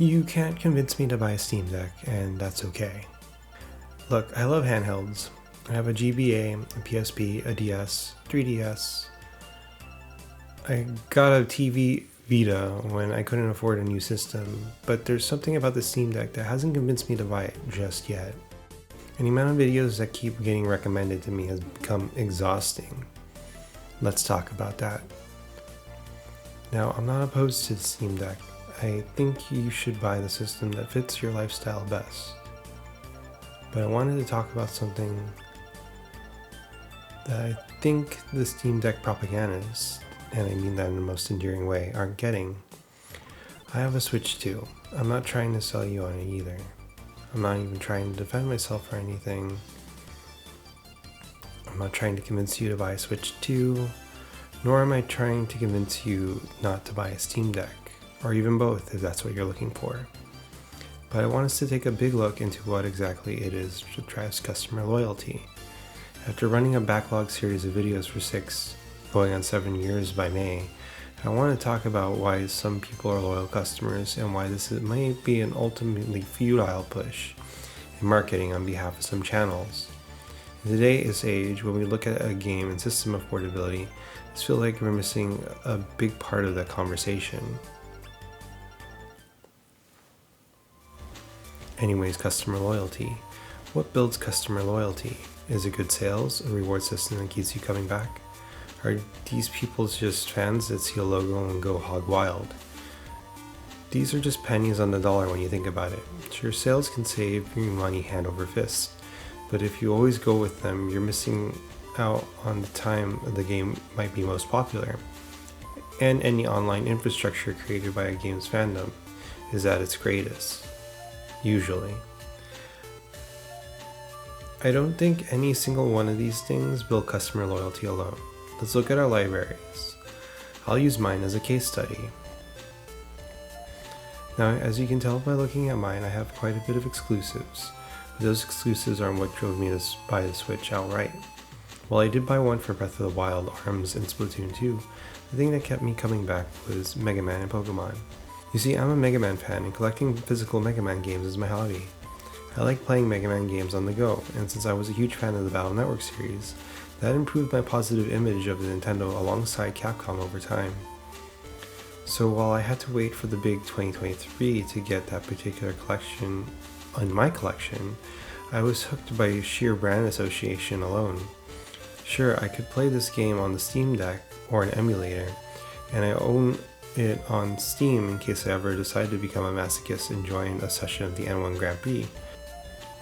You can't convince me to buy a Steam Deck, and that's okay. Look, I love handhelds. I have a GBA, a PSP, a DS, 3DS. I got a TV Vita when I couldn't afford a new system, but there's something about the Steam Deck that hasn't convinced me to buy it just yet. And the amount of videos that keep getting recommended to me has become exhausting. Let's talk about that. Now, I'm not opposed to the Steam Deck. I think you should buy the system that fits your lifestyle best. But I wanted to talk about something that I think the Steam Deck propagandists, and I mean that in the most endearing way, aren't getting. I have a Switch too. I'm not trying to sell you on it either. I'm not even trying to defend myself or anything. I'm not trying to convince you to buy a Switch 2, nor am I trying to convince you not to buy a Steam Deck, or even both if that's what you're looking for. But I want us to take a big look into what exactly it is that drives customer loyalty. After running a backlog series of videos for 6, going on 7 years by May, I want to talk about why some people are loyal customers and why this might be an ultimately futile push in marketing on behalf of some channels. In today's age, when we look at a game and system affordability, I feel like we're missing a big part of that conversation. Anyways, customer loyalty. What builds customer loyalty? Is it good sales, a reward system that keeps you coming back? Are these people just fans that see a logo and go hog wild? These are just pennies on the dollar when you think about it. Sure, sales can save you money hand over fist, but if you always go with them, you're missing out on the time the game might be most popular. And any online infrastructure created by a game's fandom is at its greatest. Usually. I don't think any single one of these things build customer loyalty alone. Let's look at our libraries. I'll use mine as a case study. Now, as you can tell by looking at mine, I have quite a bit of exclusives, but those exclusives aren't what drove me to buy the Switch outright. While I did buy one for Breath of the Wild, ARMS, and Splatoon 2, the thing that kept me coming back was Mega Man and Pokemon. You see, I'm a Mega Man fan, and collecting physical Mega Man games is my hobby. I like playing Mega Man games on the go, and since I was a huge fan of the Battle Network series, that improved my positive image of Nintendo alongside Capcom over time. So while I had to wait for the big 2023 to get that particular collection on my collection, I was hooked by sheer brand association alone. Sure, I could play this game on the Steam Deck or an emulator, and I own it on Steam in case I ever decide to become a masochist and join a session of the N1 Grand Prix.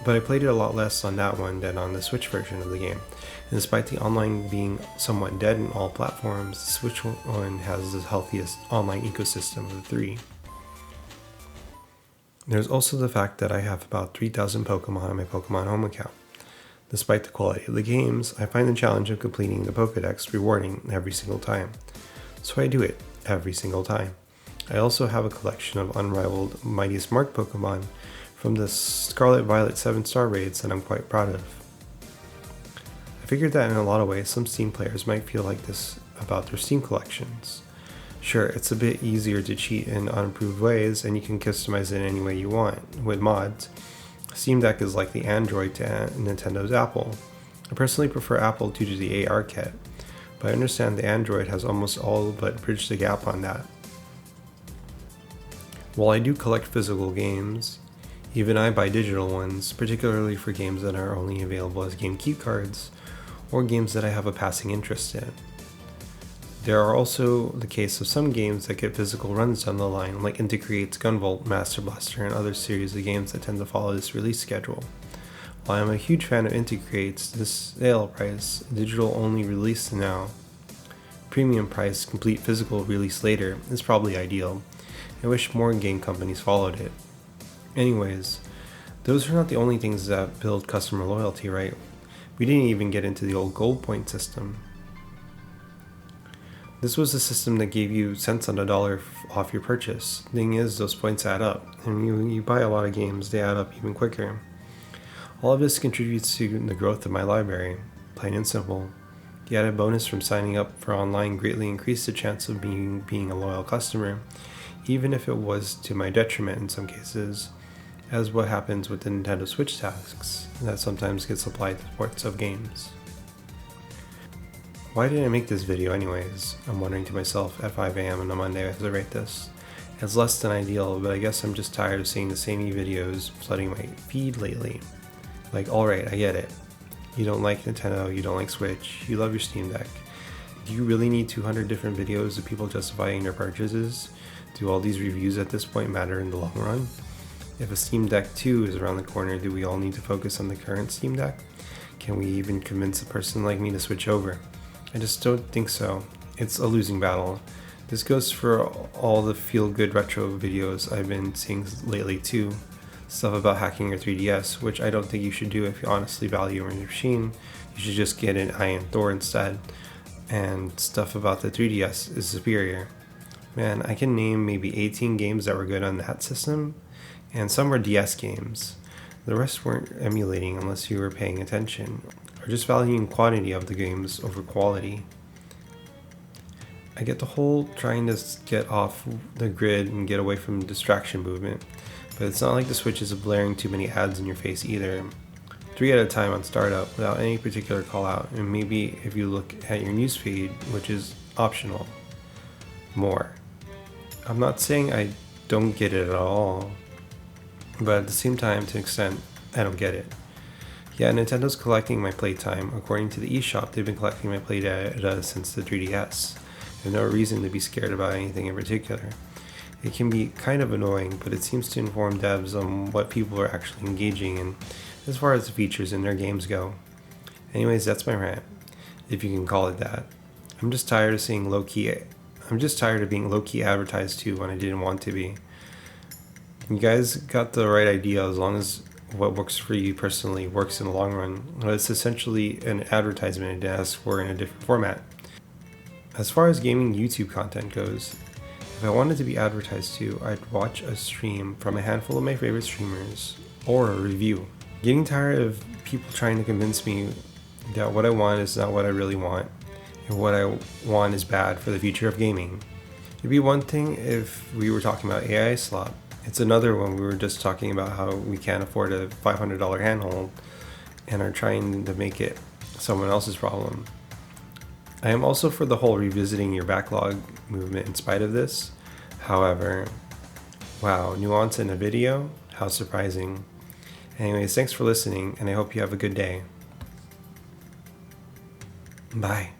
But I played it a lot less on that one than on the Switch version of the game. And despite the online being somewhat dead in all platforms, the Switch one has the healthiest online ecosystem of the three. There's also the fact that I have about 3,000 Pokemon on my Pokemon Home account. Despite the quality of the games, I find the challenge of completing the Pokédex rewarding every single time. So I do it every single time. I also have a collection of unrivaled Mightiest Mark Pokemon from the Scarlet Violet 7-star raids that I'm quite proud of. I figured that in a lot of ways some Steam players might feel like this about their Steam collections. Sure, it's a bit easier to cheat in unapproved ways and you can customize it any way you want with mods. Steam Deck is like the Android to Nintendo's Apple. I personally prefer Apple due to the AR kit, but I understand the Android has almost all but bridged the gap on that. While I do collect physical games, even I buy digital ones, particularly for games that are only available as game key cards, or games that I have a passing interest in. There are also the case of some games that get physical runs down the line, like Intercreate's Gunvolt, Master Blaster, and other series of games that tend to follow this release schedule. While I'm a huge fan of Intercreate's, this sale price, digital only release now, premium price, complete physical release later, is probably ideal. I wish more game companies followed it. Anyways, those are not the only things that build customer loyalty, right? We didn't even get into the old gold point system. This was a system that gave you cents on the dollar off your purchase. Thing is, those points add up, and you buy a lot of games, they add up even quicker. All of this contributes to the growth of my library, plain and simple. The added bonus from signing up for online greatly increased the chance of being a loyal customer, even if it was to my detriment in some cases, as what happens with the Nintendo Switch tasks that sometimes gets applied to ports of games. Why did I make this video anyways? I'm wondering to myself at 5 AM on a Monday as I write this. It's less than ideal, but I guess I'm just tired of seeing the same videos flooding my feed lately. Like, alright, I get it. You don't like Nintendo, you don't like Switch, you love your Steam Deck. Do you really need 200 different videos of people justifying their purchases? Do all these reviews at this point matter in the long run? If a Steam Deck 2 is around the corner, do we all need to focus on the current Steam Deck? Can we even convince a person like me to switch over? I just don't think so. It's a losing battle. This goes for all the feel-good retro videos I've been seeing lately too. Stuff about hacking your 3DS, which I don't think you should do if you honestly value your machine. You should just get an Iron Thor instead. And stuff about the 3DS is superior. Man, I can name maybe 18 games that were good on that system, and some were DS games. The rest weren't emulating unless you were paying attention, or just valuing quantity of the games over quality. I get the whole trying to get off the grid and get away from distraction movement, but it's not like the Switch is blaring too many ads in your face either. 3 at a time on startup without any particular call out, and maybe if you look at your newsfeed, which is optional, more. I'm not saying I don't get it at all, but at the same time, to an extent, I don't get it. Yeah, Nintendo's collecting my playtime. According to the eShop, they've been collecting my play data since the 3DS. There's no reason to be scared about anything in particular. It can be kind of annoying, but it seems to inform devs on what people are actually engaging in as far as the features in their games go. Anyways, that's my rant, if you can call it that. I'm just tired of being low-key advertised to when I didn't want to be. You guys got the right idea as long as what works for you personally works in the long run. But it's essentially an advertisement I did ask for in a different format. As far as gaming YouTube content goes, if I wanted to be advertised to, I'd watch a stream from a handful of my favorite streamers, or a review. Getting tired of people trying to convince me that what I want is not what I really want, and what I want is bad for the future of gaming. It'd be one thing if we were talking about AI slop. It's another when we were just talking about how we can't afford a $500 handhold and are trying to make it someone else's problem. I am also for the whole revisiting your backlog movement in spite of this. However, wow, nuance in a video? How surprising. Anyways, thanks for listening, and I hope you have a good day. Bye.